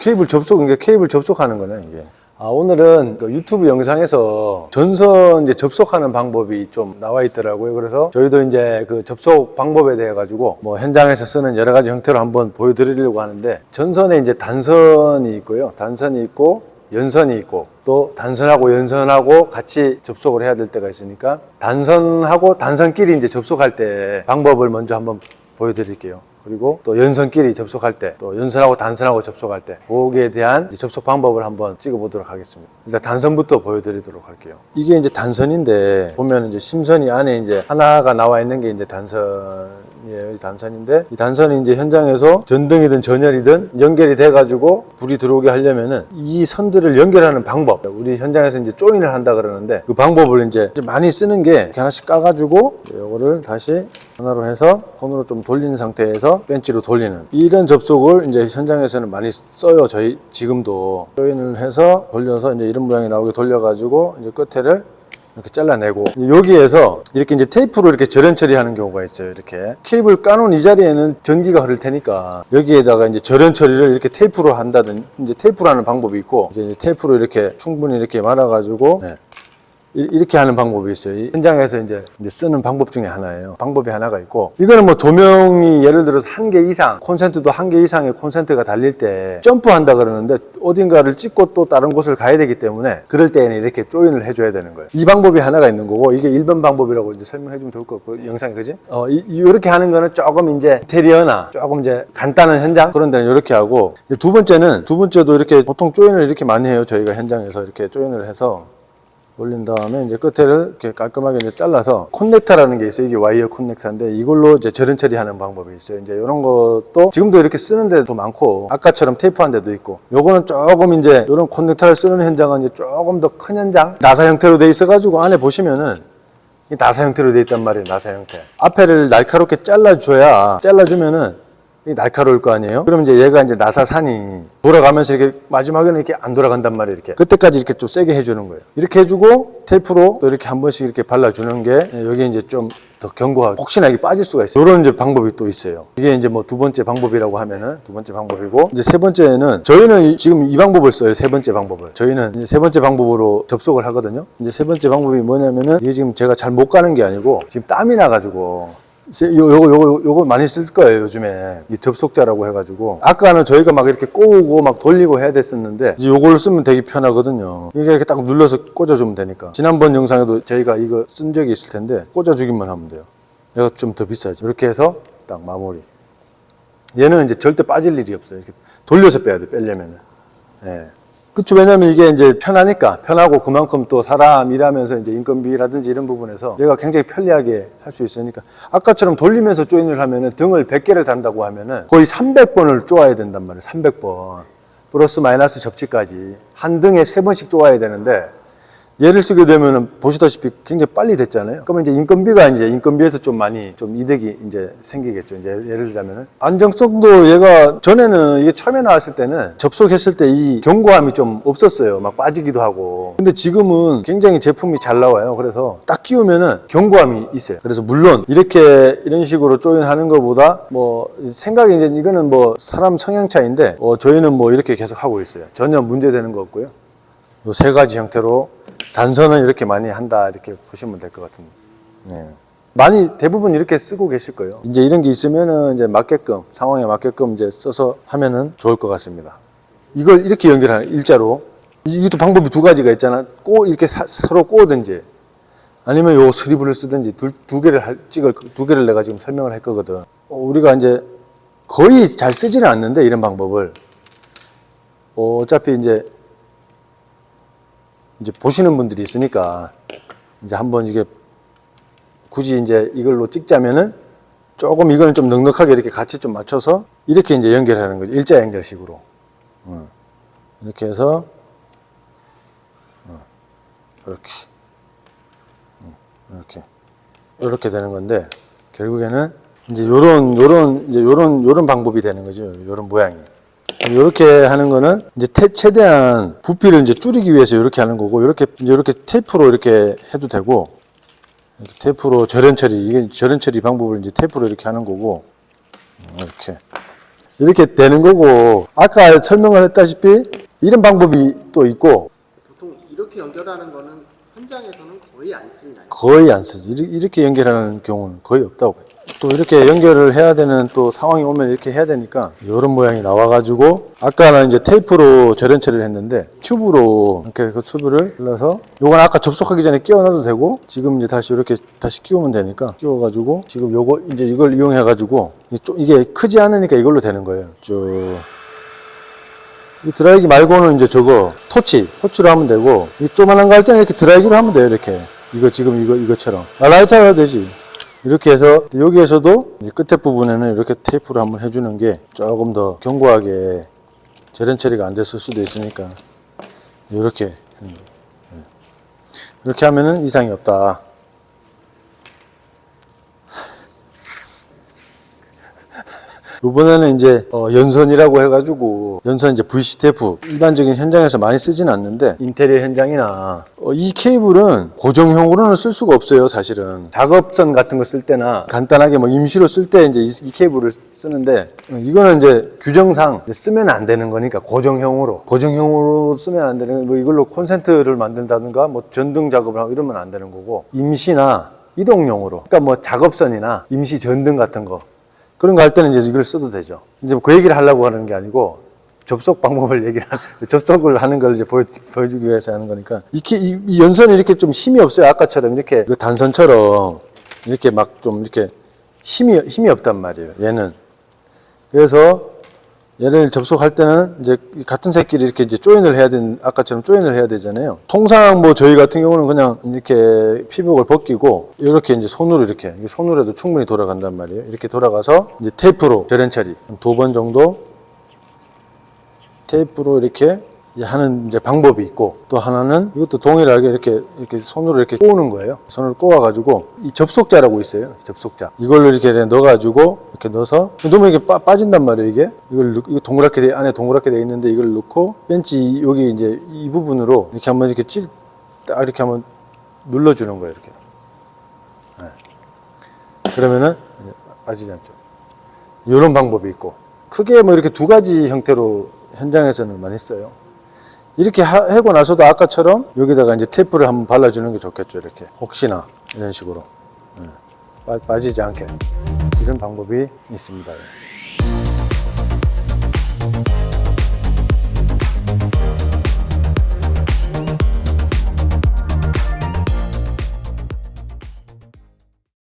케이블 접속, 이게 케이블 접속하는 거네, 이게. 오늘은 그 유튜브 영상에서 전선 이제 접속하는 방법이 좀 나와 있더라고요. 그래서 저희도 이제 그 접속 방법에 대해 가지고 뭐 현장에서 쓰는 여러 가지 형태로 한번 보여드리려고 하는데, 전선에 이제 단선이 있고요. 단선이 있고, 연선이 있고, 또 단선하고 연선하고 같이 접속을 해야 될 때가 있으니까, 단선하고 단선끼리 이제 접속할 때 방법을 먼저 한번 보여드릴게요. 그리고 또 연선끼리 접속할 때, 또 연선하고 단선하고 접속할 때, 거기에 대한 접속 방법을 한번 찍어보도록 하겠습니다. 일단 단선부터 보여드리도록 할게요. 이게 이제 단선인데, 보면 이제 심선이 안에 이제 하나가 나와 있는 게 이제 단선이에요. 이 단선인데, 이 단선이 이제 현장에서 전등이든 전열이든 연결이 돼가지고 불이 들어오게 하려면은 이 선들을 연결하는 방법, 우리 현장에서 이제 조인을 한다 그러는데, 그 방법을 이제 많이 쓰는 게 이렇게 하나씩 까가지고 이거를 다시 하나로 해서 손으로 좀 돌리는 상태에서 벤치로 돌리는, 이런 접속을 이제 현장에서는 많이 써요. 저희 지금도 조인을 해서 돌려서 이제 이런 모양이 나오게 돌려가지고 이제 끝에를 이렇게 잘라내고, 여기에서 이렇게 이제 테이프로 이렇게 절연 처리하는 경우가 있어요. 이렇게 케이블 까놓은 이 자리에는 전기가 흐를 테니까 여기에다가 이제 절연 처리를 이렇게 테이프로 한다든, 이제 테이프로 하는 방법이 있고, 이제 테이프로 이렇게 충분히 이렇게 말아가지고 이렇게 하는 방법이 있어요. 현장에서 이제 쓰는 방법 중에 하나예요. 방법이 하나가 있고, 이거는 뭐 조명이 예를 들어서 1개 이상, 콘센트도 1개 이상의 콘센트가 달릴 때 점프한다 그러는데, 어딘가를 찍고 또 다른 곳을 가야 되기 때문에 그럴 때에는 이렇게 조인을 해줘야 되는 거예요. 이 방법이 하나가 있는 거고, 이게 1번 방법이라고 이제 설명해 주면 좋을 것 같고, 영상에, 그지? 이렇게 하는 거는 조금 이제 인테리어나 조금 이제 간단한 현장 그런 데는 이렇게 하고, 두 번째도 이렇게 보통 조인을 이렇게 많이 해요. 저희가 현장에서 이렇게 조인을 해서 올린 다음에 이제 끝에를 이렇게 깔끔하게 이제 잘라서, 콘넥터라는 게 있어요. 이게 와이어 콘넥터인데, 이걸로 이제 절연 처리하는 방법이 있어요. 이제 이런 것도 지금도 이렇게 쓰는 데도 많고, 아까처럼 테이프한 데도 있고, 요거는 조금 이제 이런 콘넥터를 쓰는 현장은 이제 조금 더 큰 현장, 나사 형태로 돼 있어가지고 안에 보시면은 이 나사 형태로 돼 있단 말이에요. 나사 형태. 앞에를 날카롭게 잘라주면은 날카로울 거 아니에요? 그럼 이제 얘가 이제 나사산이 돌아가면서 이렇게 마지막에는 이렇게 안 돌아간단 말이에요. 이렇게 그때까지 이렇게 좀 세게 해주는 거예요. 이렇게 해주고 테이프로 또 이렇게 한 번씩 이렇게 발라주는 게, 여기 이제 좀 더 견고하고, 혹시나 이게 빠질 수가 있어요. 이런 이제 방법이 또 있어요. 이게 이제 뭐 두 번째 방법이라고 하면은 두 번째 방법이고, 이제 세 번째는 저희는 지금 이 방법을 써요. 세 번째 방법을 저희는 이제 세 번째 방법으로 접속을 하거든요. 이제 세 번째 방법이 뭐냐면은, 이게 지금 제가 잘 못 가는 게 아니고 지금 땀이 나가지고. 요거 많이 쓸 거예요, 요즘에. 이 접속자라고 해가지고. 아까는 저희가 막 이렇게 꼬우고 막 돌리고 해야 됐었는데, 이제 요걸 쓰면 되게 편하거든요. 이게 이렇게 딱 눌러서 꽂아주면 되니까. 지난번 영상에도 저희가 이거 쓴 적이 있을 텐데, 꽂아주기만 하면 돼요. 얘가 좀 더 비싸죠. 이렇게 해서 딱 마무리. 얘는 이제 절대 빠질 일이 없어요. 이렇게 돌려서 빼야 돼, 빼려면은. 예. 그쵸. 왜냐면 이게 이제 편하고, 그만큼 또 사람 일하면서 이제 인건비라든지 이런 부분에서 얘가 굉장히 편리하게 할 수 있으니까, 아까처럼 돌리면서 조인을 하면은 등을 100개를 단다고 하면은 거의 300번을 쪼아야 된단 말이에요. 300번. 플러스 마이너스 접지까지. 한 등에 3번씩 쪼아야 되는데, 얘를 쓰게 되면은 보시다시피 굉장히 빨리 됐잖아요. 그러면 이제 인건비에서 좀 많이 좀 이득이 이제 생기겠죠. 이제 예를 들자면은 안정성도, 얘가 전에는 이게 처음에 나왔을 때는 접속했을 때 이 견고함이 좀 없었어요. 막 빠지기도 하고. 근데 지금은 굉장히 제품이 잘 나와요. 그래서 딱 끼우면은 견고함이 있어요. 그래서 물론 이렇게 이런 식으로 조인하는 것보다 뭐 생각이, 이제 이거는 뭐 사람 성향 차이인데, 저희는 뭐 이렇게 계속 하고 있어요. 전혀 문제되는 거 없고요. 요 세 가지 형태로 단선은 이렇게 많이 한다, 이렇게 보시면 될 것 같은데. 네. 많이 대부분 이렇게 쓰고 계실 거예요. 이제 이런 게 있으면은 이제 상황에 맞게끔 이제 써서 하면은 좋을 것 같습니다. 이걸 이렇게 연결하는, 일자로. 이것도 방법이 두 가지가 있잖아. 이렇게 서로 꼬든지, 아니면 요 스리브를 쓰든지, 두 개를 내가 지금 설명을 할 거거든. 우리가 이제 거의 잘 쓰지는 않는데, 이런 방법을. 어차피 이제 보시는 분들이 있으니까, 이제 한번 이게 굳이 이제 이걸로 찍자면은, 조금 이거는 좀 넉넉하게 이렇게 같이 좀 맞춰서 이렇게 이제 연결하는 거죠. 일자 연결식으로. 이렇게 해서, 이렇게 되는 건데, 결국에는 이제 요런 방법이 되는 거죠. 요런 모양이. 이렇게 하는 거는 이제 최대한 부피를 이제 줄이기 위해서 이렇게 하는 거고, 이렇게 테이프로 이렇게 해도 되고, 이렇게 테이프로 절연 처리, 이게 절연 처리 방법을 이제 테이프로 이렇게 하는 거고, 이렇게. 이렇게 되는 거고, 아까 설명을 했다시피 이런 방법이 또 있고, 보통 이렇게 연결하는 거는 현장에서는 거의 안 쓰나요? 거의 안 쓰죠. 이렇게 연결하는 경우는 거의 없다고 봐요. 또 이렇게 연결을 해야 되는 또 상황이 오면 이렇게 해야 되니까 이런 모양이 나와가지고, 아까는 이제 테이프로 절연 처리를 했는데 튜브로 이렇게 그 튜브를 눌러서, 요건 아까 접속하기 전에 끼워 넣어도 되고, 지금 이제 다시 이렇게 다시 끼우면 되니까 끼워가지고, 지금 요거 이제 이걸 이용해가지고, 이게 크지 않으니까 이걸로 되는 거예요. 쭉. 이 드라이기 말고는 이제 저거 토치로 하면 되고, 이 조만한 거 할 때는 이렇게 드라이기로 하면 돼요. 이렇게 이거 지금 이것처럼 라이터로 해도 되지. 이렇게 해서 여기에서도 이제 끝에 부분에는 이렇게 테이프로 한번 해주는 게 조금 더 견고하게 절연 처리가 안 됐을 수도 있으니까 이렇게 이렇게 하면은 이상이 없다. 이번에는 이제 연선이라고 해가지고, 연선 이제 VCTF 일반적인 현장에서 많이 쓰지는 않는데, 인테리어 현장이나 이 케이블은 고정형으로는 쓸 수가 없어요. 사실은 작업선 같은 거 쓸 때나 간단하게 뭐 임시로 쓸 때 이제 이 케이블을 쓰는데, 이거는 이제 규정상 쓰면 안 되는 거니까 고정형으로 쓰면 안 되는, 뭐 이걸로 콘센트를 만든다든가 뭐 전등 작업을 하고 이러면 안 되는 거고, 임시나 이동용으로, 그러니까 뭐 작업선이나 임시 전등 같은 거 그런 거 할 때는 이제 이걸 써도 되죠. 이제 그 얘기를 하려고 하는 게 아니고, 접속 방법을 접속을 하는 걸 이제 보여주기 위해서 하는 거니까. 이 연선이 이렇게 좀 힘이 없어요. 아까처럼 이렇게 그 단선처럼 이렇게 막 좀 이렇게 힘이 없단 말이에요. 얘는. 그래서 얘를 접속할 때는 이제 같은 새끼리 이렇게 이제 아까처럼 조인을 해야 되잖아요. 통상 뭐 저희 같은 경우는 그냥 이렇게 피복을 벗기고, 이렇게 이제 손으로 손으로 해도 충분히 돌아간단 말이에요. 이렇게 돌아가서 이제 테이프로 절연 처리 2번 정도 테이프로 이렇게 하는 이제 방법이 있고, 또 하나는 이것도 동일하게 이렇게 손으로 이렇게 꼬는 거예요. 손으로 꼬아가지고, 이 접속자라고 있어요. 접속자. 이걸로 이렇게 넣어가지고, 이렇게 넣어서, 넣으면 이게 빠진단 말이에요, 이게. 이거 안에 동그랗게 돼 있는데, 이걸 넣고, 벤치 여기 이제 이 부분으로 이렇게 한번 이렇게 딱 이렇게 한번 눌러주는 거예요, 이렇게. 네. 그러면은, 빠지지 않죠. 이런 방법이 있고, 크게 뭐 이렇게 2가지 형태로 현장에서는 많이 써요. 이렇게 하고 나서도 아까처럼 여기다가 이제 테이프를 한번 발라주는 게 좋겠죠. 이렇게 혹시나 이런 식으로 빠지지 않게, 이런 방법이 있습니다.